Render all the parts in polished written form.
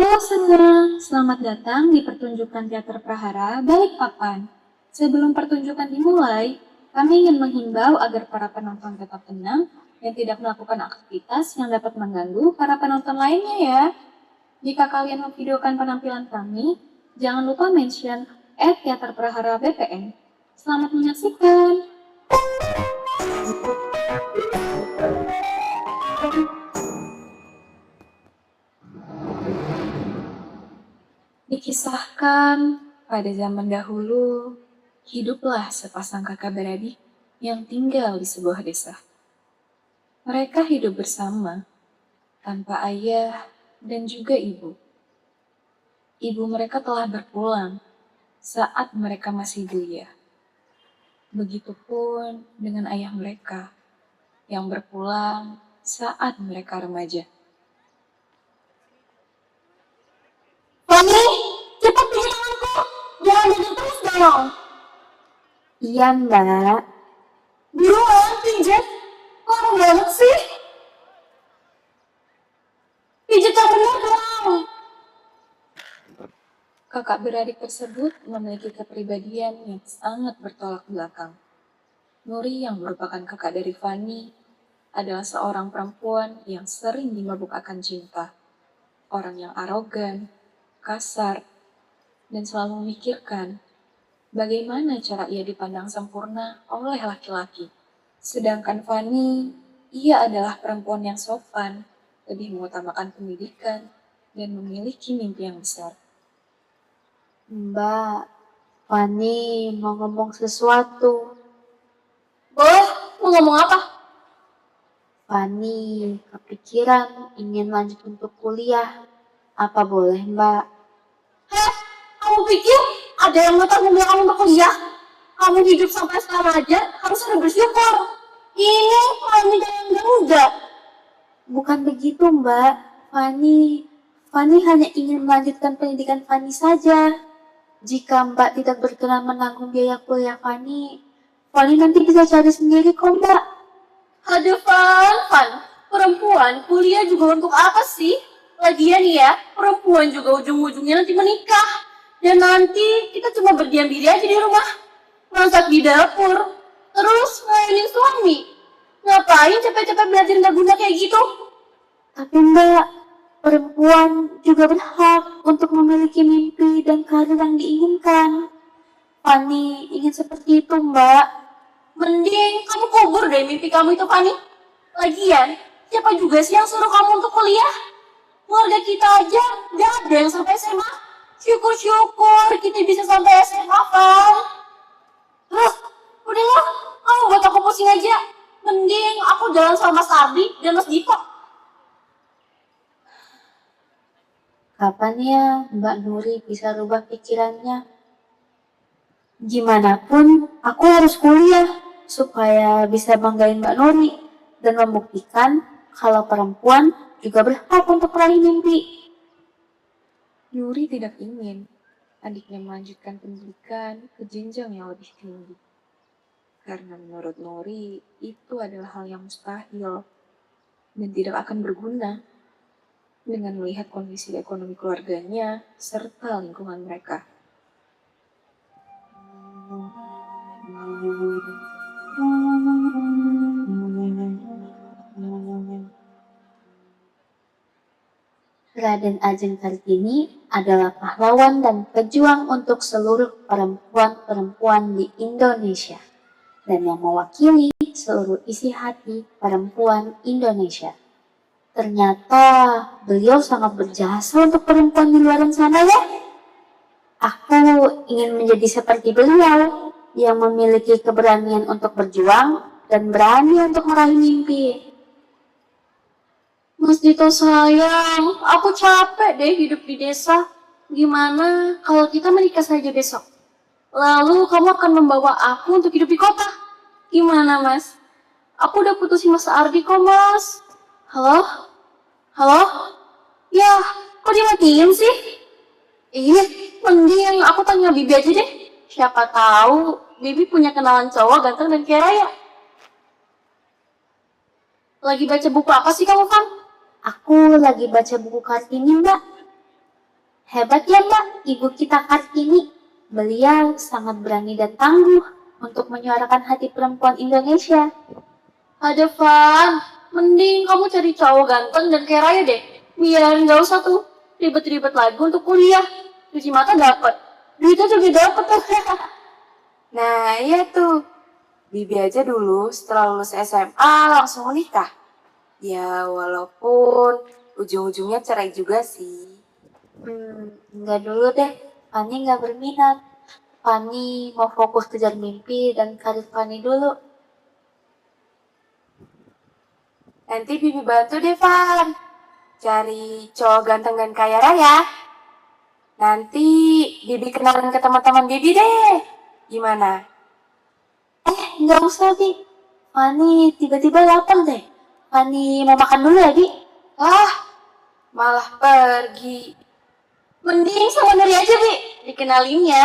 Halo semua, selamat datang di pertunjukan Teater Prahara Balikpapan. Sebelum pertunjukan dimulai, kami ingin menghimbau agar para penonton tetap tenang dan tidak melakukan aktivitas yang dapat mengganggu para penonton lainnya ya. Jika kalian memvideokan penampilan kami, jangan lupa mention @teaterprahara_bpn. Selamat menyaksikan. Dikisahkan pada zaman dahulu, hiduplah sepasang kakak beradik yang tinggal di sebuah desa. Mereka hidup bersama, tanpa ayah dan juga ibu. Ibu mereka telah berpulang saat mereka masih belia. Begitupun dengan ayah mereka yang berpulang saat mereka remaja. Fani, cepat pijit tanganku. Jangan duduk terus dong. Iya mbak. Buruan pijit. Lama banget sih. Pijit yang benar dong. Kakak beradik tersebut memiliki kepribadian yang sangat bertolak belakang. Nuri yang merupakan kakak dari Fani adalah seorang perempuan yang sering dimabuk akan cinta. Orang yang arogan, kasar, dan selalu memikirkan bagaimana cara ia dipandang sempurna oleh laki-laki. Sedangkan Fani, ia adalah perempuan yang sopan, lebih mengutamakan pendidikan, dan memiliki mimpi yang besar. Mbak, Fani mau ngomong sesuatu. Boleh, mau ngomong apa? Fani kepikiran ingin lanjut untuk kuliah. Apa boleh, Mbak? Heh, kamu pikir ada yang ngetanggung kamu untuk kuliah? Kamu hidup sampai sekarang aja harus ada bersyukur. Ini Fani yang enggak. Bukan begitu, Mbak. Fani hanya ingin melanjutkan pendidikan Fani saja. Jika Mbak tidak berkenan menanggung biaya kuliah Fani nanti bisa cari sendiri kok, Mbak. Aduh, Fan. Perempuan kuliah juga untuk apa sih? Lagian ya, perempuan juga ujung-ujungnya nanti menikah. Dan nanti kita cuma berdiam diri aja di rumah. Masak di dapur. Terus ngelayanin suami. Ngapain capek-capek belajar nggak guna kayak gitu? Tapi Mbak, perempuan juga berhak untuk memiliki mimpi dan karir yang diinginkan. Fani ingin seperti itu, Mbak. Mending kamu kubur deh mimpi kamu itu, Fani. Lagian, siapa juga sih yang suruh kamu untuk kuliah? Keluarga kita aja gak ada yang sampai SMA. Syukur-syukur kita bisa sampai SMA, Fan. Udah lah, kamu buat aku pusing aja. Mending aku jalan sama Mas Ardi dan Mas Diko. Kapan ya Mbak Nuri bisa rubah pikirannya? Gimana pun, aku harus kuliah supaya bisa banggain Mbak Nuri dan membuktikan kalau perempuan juga berhak untuk meraih mimpi. Nuri tidak ingin adiknya melanjutkan pendidikan ke jenjang yang lebih tinggi. Karena menurut Nuri, itu adalah hal yang mustahil dan tidak akan berguna dengan melihat kondisi ekonomi keluarganya serta lingkungan mereka. Raden Ajeng Kartini adalah pahlawan dan pejuang untuk seluruh perempuan-perempuan di Indonesia dan yang mewakili seluruh isi hati perempuan Indonesia. Ternyata beliau sangat berjasa untuk perempuan di luar sana ya. Aku ingin menjadi seperti beliau yang memiliki keberanian untuk berjuang dan berani untuk meraih mimpi. Mas Dito sayang, aku capek deh hidup di desa. Gimana kalau kita menikah saja besok? Lalu kamu akan membawa aku untuk hidup di kota. Gimana, Mas? Aku udah putusin Mas Ardi kok, Mas. Halo? Halo? Ya, kok dimatiin sih? Mending aku tanya Bibi aja deh. Siapa tahu Bibi punya kenalan cowok ganteng dan kaya raya. Lagi baca buku apa sih kamu, Fan? Aku lagi baca buku Kartini, Mbak. Hebat ya Mbak, Ibu kita Kartini. Beliau sangat berani dan tangguh untuk menyuarakan hati perempuan Indonesia. Ada Van, mending kamu cari cowok ganteng dan kaya raya deh. Biar nggak usah tuh ribet-ribet lagi untuk kuliah. Cuci mata dapat, duitnya juga dapat tuh. Nah, iya tuh. Bibi aja dulu setelah lulus SMA langsung nikah. Ya, walaupun ujung-ujungnya cerai juga sih. Enggak dulu deh. Fani nggak berminat. Fani mau fokus kejar mimpi dan karir Fani dulu. Nanti Bibi bantu deh, Van. Cari cowok ganteng dan kaya raya. Nanti Bibi kenalin ke teman-teman Bibi deh. Gimana? Nggak usah, Bi. Fani tiba-tiba lapar deh. Fani mau makan dulu ya, Bi? Malah pergi. Mending sama Nuri aja, Bi. Dikenalinnya.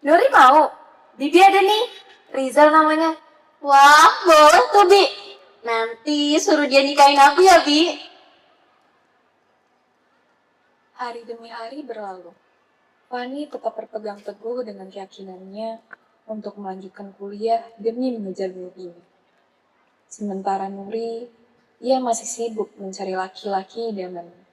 Nuri mau? Bibi ada nih. Rizal namanya. Wah, boleh tuh, Bi. Nanti suruh dia nikahin aku ya, Bi. Hari demi hari berlalu. Fani tetap berpegang teguh dengan keyakinannya untuk melanjutkan kuliah demi mengejar mimpinya. Sementara Nuri, ia masih sibuk mencari laki-laki idamannya.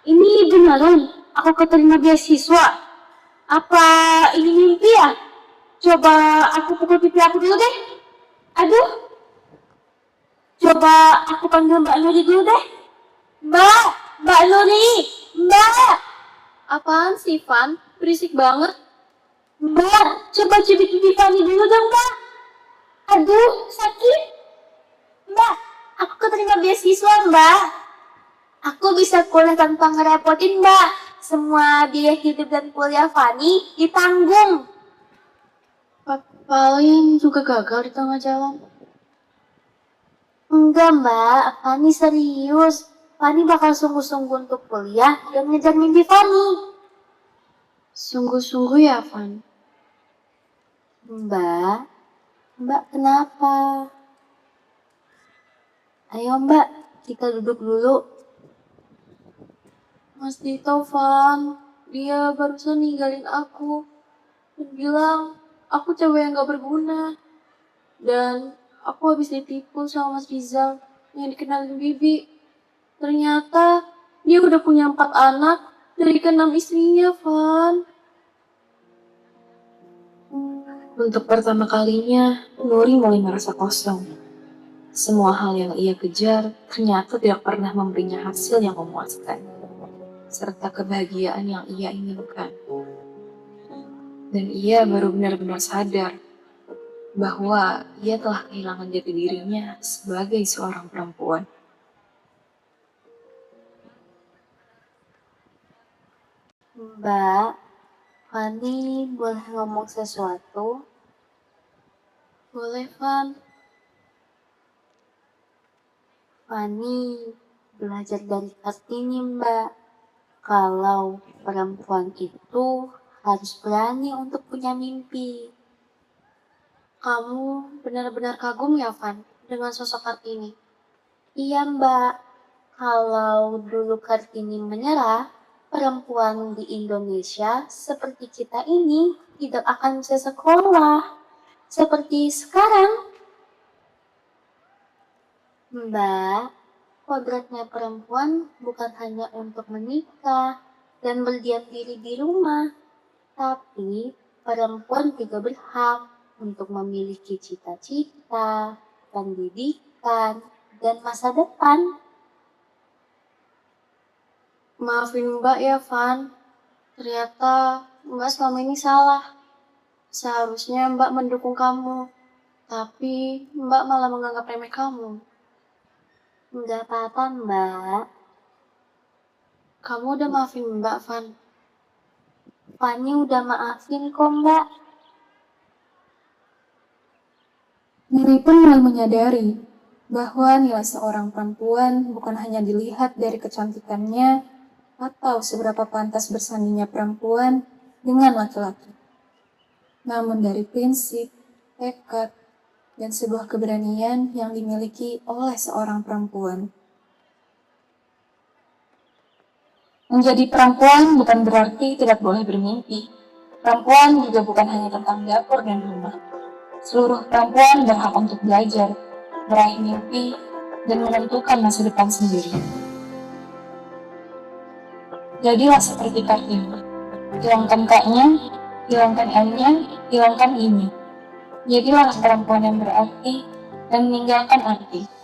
Ini beneran aku keterima beasiswa. Apa ini mimpi ya? Coba aku pukul pipi aku dulu deh. Aduh. Coba aku panggil Mbak Nuri dulu deh. Mbak Nuri, Mbak. Apaan sih, Van? Berisik banget. Mbak, coba cubit pipi Fanny dulu dong, Mbak. Aduh, sakit. Mbak, aku keterima beasiswa, Mbak. Aku bisa kuliah tanpa ngerepotin, Mbak. Semua biaya hidup dan kuliah Fanny ditanggung. Paling juga gagal di tengah jalan. Enggak, Mbak. Fani serius. Fani bakal sungguh-sungguh untuk kuliah dan ngejar mimpi Fani. Sungguh-sungguh ya, Van. Mbak kenapa? Ayo Mbak, kita duduk dulu. Mas Dito, Van, dia barusan ninggalin aku dan bilang aku cewek yang gak berguna. Dan aku habis ditipu sama Mas Rizal yang dikenalin Bibi. Ternyata dia udah punya 4 anak dari ke-6 istrinya, Van. Untuk pertama kalinya, Nuri mulai merasa kosong. Semua hal yang ia kejar ternyata tidak pernah memberinya hasil yang memuaskan, serta kebahagiaan yang ia inginkan. Dan ia baru benar-benar sadar bahwa ia telah kehilangan jati dirinya sebagai seorang perempuan. Mbak, Fani boleh ngomong sesuatu? Boleh, Van. Fani belajar dari Kartini, Mbak. Kalau perempuan itu harus berani untuk punya mimpi. Kamu benar-benar kagum ya, Van, dengan sosok Kartini. Iya, Mbak. Kalau dulu Kartini menyerah, perempuan di Indonesia seperti kita ini tidak akan bisa sekolah. Seperti sekarang. Mbak, kodratnya perempuan bukan hanya untuk menikah dan berdiam diri di rumah, tapi perempuan juga berhak untuk memiliki cita-cita, pendidikan, dan masa depan. Maafin Mbak ya, Van. Ternyata Mbak selama ini salah. Seharusnya Mbak mendukung kamu, tapi Mbak malah menganggap remeh kamu. Nggak apa-apa, Mbak. Kamu udah maafin Mbak, Van. Fani udah maafin kok, Mbak. Nuri pun mulai menyadari bahwa nilai seorang perempuan bukan hanya dilihat dari kecantikannya atau seberapa pantas bersandingnya perempuan dengan laki-laki, namun dari prinsip, tekad, dan sebuah keberanian yang dimiliki oleh seorang perempuan. Menjadi perempuan bukan berarti tidak boleh bermimpi. Perempuan juga bukan hanya tentang dapur dan rumah. Seluruh perempuan berhak untuk belajar, meraih mimpi, dan menentukan masa depan sendiri. Jadilah seperti Kartini. Hilangkan K-nya, hilangkan M-nya, hilangkan I-nya. Jadilah perempuan yang berarti dan meninggalkan arti.